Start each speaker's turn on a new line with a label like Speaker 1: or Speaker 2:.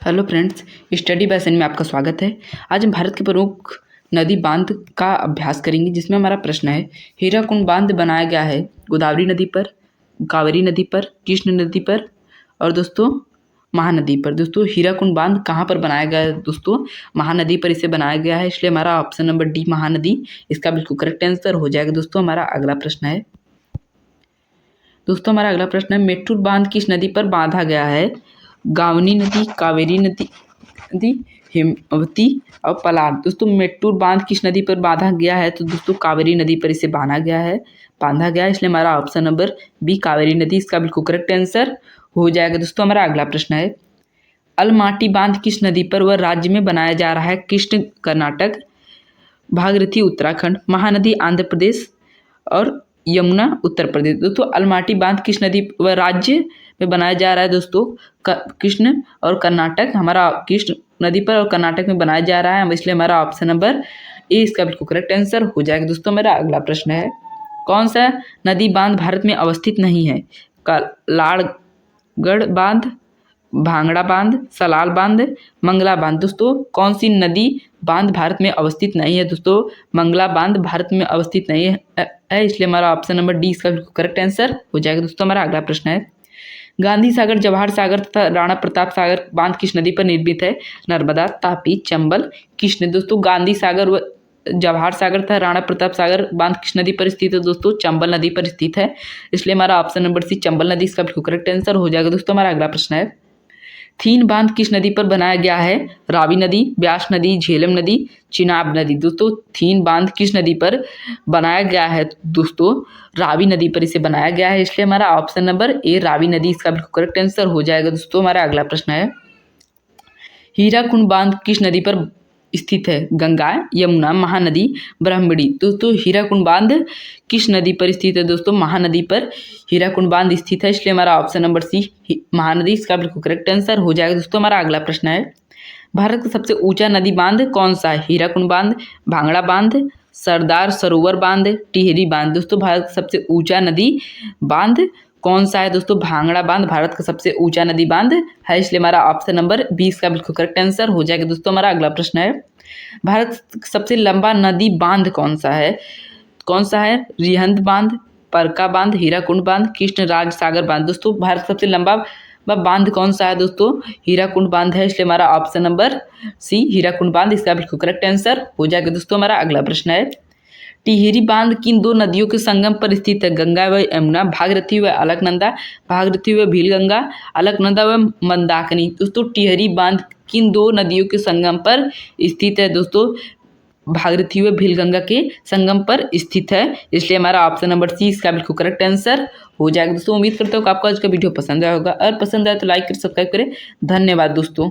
Speaker 1: Hello friends, study passion में आपका स्वागत है। आज हम भारत के प्रमुख नदी बांध का अभ्यास करेंगे, जिसमें हमारा प्रश्न है हीराकुंड बांध बनाया गया है गोदावरी नदी पर, कावेरी नदी पर, कृष्ण नदी पर और दोस्तों महानदी पर। दोस्तों हीराकुंड बांध कहाँ पर बनाया गया है? दोस्तों महानदी पर इसे बनाया गया है, इसलिए हमारा ऑप्शन नंबर डी महानदी इसका बिल्कुल करेक्ट आंसर हो जाएगा। दोस्तों हमारा अगला प्रश्न है मेट्टूर बांध किस नदी पर बांधा गया है? गावनी नदी, कावेरी नदी, हेमवती और पलार। दोस्तों मेट्टूर बांध किस नदी पर बांधा गया है? तो दोस्तों कावेरी नदी पर इसे बांधा गया है, इसलिए हमारा ऑप्शन नंबर बी कावेरी नदी इसका बिल्कुल करेक्ट आंसर हो जाएगा। दोस्तों हमारा अगला प्रश्न है अलमाटी बांध किस नदी पर व राज्य में बनाया जा रहा है? कृष्ण कर्नाटक, भागीरथी उत्तराखंड, महानदी आंध्र प्रदेश और यमुना उत्तर प्रदेश। दोस्तों अलमाटी बांध किस नदी व राज्य में बनाया जा रहा है? दोस्तों कृष्ण और कर्नाटक, हमारा कृष्ण नदी पर और कर्नाटक में बनाया जा रहा है, इसलिए हमारा ऑप्शन नंबर ए इसका बिल्कुल करेक्ट आंसर हो जाएगा। दोस्तों मेरा अगला प्रश्न है कौन सा नदी बांध भारत में अवस्थित नहीं है? लाड़गढ़ बांध, भांगड़ा बांध, सलाल बांध, मंगला बांध। दोस्तों कौन सी नदी बांध भारत में अवस्थित नहीं है? दोस्तों मंगला बांध भारत में अवस्थित नहीं है, इसलिए हमारा ऑप्शन नंबर डी इसका करेक्ट आंसर हो जाएगा। दोस्तों हमारा अगला प्रश्न है गांधी सागर, जवाहर सागर तथा राणा प्रताप सागर बांध किस नदी पर निर्मित है? नर्मदा, तापी, चंबल, कृष्ण। दोस्तों गांधी सागर व जवाहर सागर तथा राणा प्रताप सागर बांध किस नदी पर स्थित है? दोस्तों चंबल नदी पर स्थित है, इसलिए हमारा ऑप्शन नंबर सी चंबल नदी इसका करेक्ट आंसर हो जाएगा। दोस्तों हमारा अगला प्रश्न है थीन बांध किस नदी पर बनाया गया है? रावी नदी, ब्यास नदी, झेलम नदी, चिनाब नदी। दोस्तों थीन बांध किस नदी पर बनाया गया है? दोस्तों रावी नदी पर इसे बनाया गया है, इसलिए हमारा ऑप्शन नंबर ए रावी नदी इसका करेक्ट आंसर हो जाएगा। दोस्तों हमारा अगला प्रश्न है हीराकुंड बांध किस नदी पर स्थित है? गंगा, यमुना, महानदी, ब्रह्मणी। दोस्तों हीराकुंड बांध किस नदी पर स्थित है? दोस्तों महानदी पर हीराकुंड बांध स्थित है, इसलिए हमारा ऑप्शन नंबर सी महानदी इसका बिल्कुल करेक्ट आंसर हो जाएगा। दोस्तों हमारा अगला प्रश्न है भारत का सबसे ऊंचा नदी बांध कौन सा है? हीराकुंड बांध, भांगड़ा बांध, सरदार सरोवर बांध, टिहरी बांध। दोस्तों भारत का सबसे ऊंचा नदी बांध कौन सा है? दोस्तों भांगड़ा बांध भारत का सबसे ऊंचा नदी बांध है, इसलिए हमारा ऑप्शन नंबर 20 का बिल्कुल करेक्ट आंसर हो जाएगा। दोस्तों हमारा अगला प्रश्न है भारत सबसे लंबा नदी बांध कौन सा है? रिहंद बांध, परका बांध, हीराकुंड बांध, कृष्णराज सागर बांध। दोस्तों भारत सबसे लंबा बांध कौन सा है? दोस्तों हीराकुंड बांध है, इसलिए हमारा ऑप्शन नंबर सी हीराकुंड बांध इसका बिल्कुल करेक्ट आंसर हो जाएगा। दोस्तों हमारा अगला प्रश्न है टिहरी बांध किन दो नदियों के संगम पर स्थित है? गंगा व यमुना, भागीरथी व अलकनंदा, भागीरथी व भीलगंगा, अलकनंदा व मंदाकिनी। दोस्तों टिहरी बांध किन दो नदियों के संगम पर स्थित है? दोस्तों भागीरथी व भीलगंगा के संगम पर स्थित है, इसलिए हमारा ऑप्शन नंबर सी इसका बिल्कुल करेक्ट आंसर हो जाएगा। दोस्तों उम्मीद करता हूँ कि आपको आज का वीडियो पसंद आया होगा, और पसंद आए तो लाइक कर सब्सक्राइब करें। धन्यवाद दोस्तों।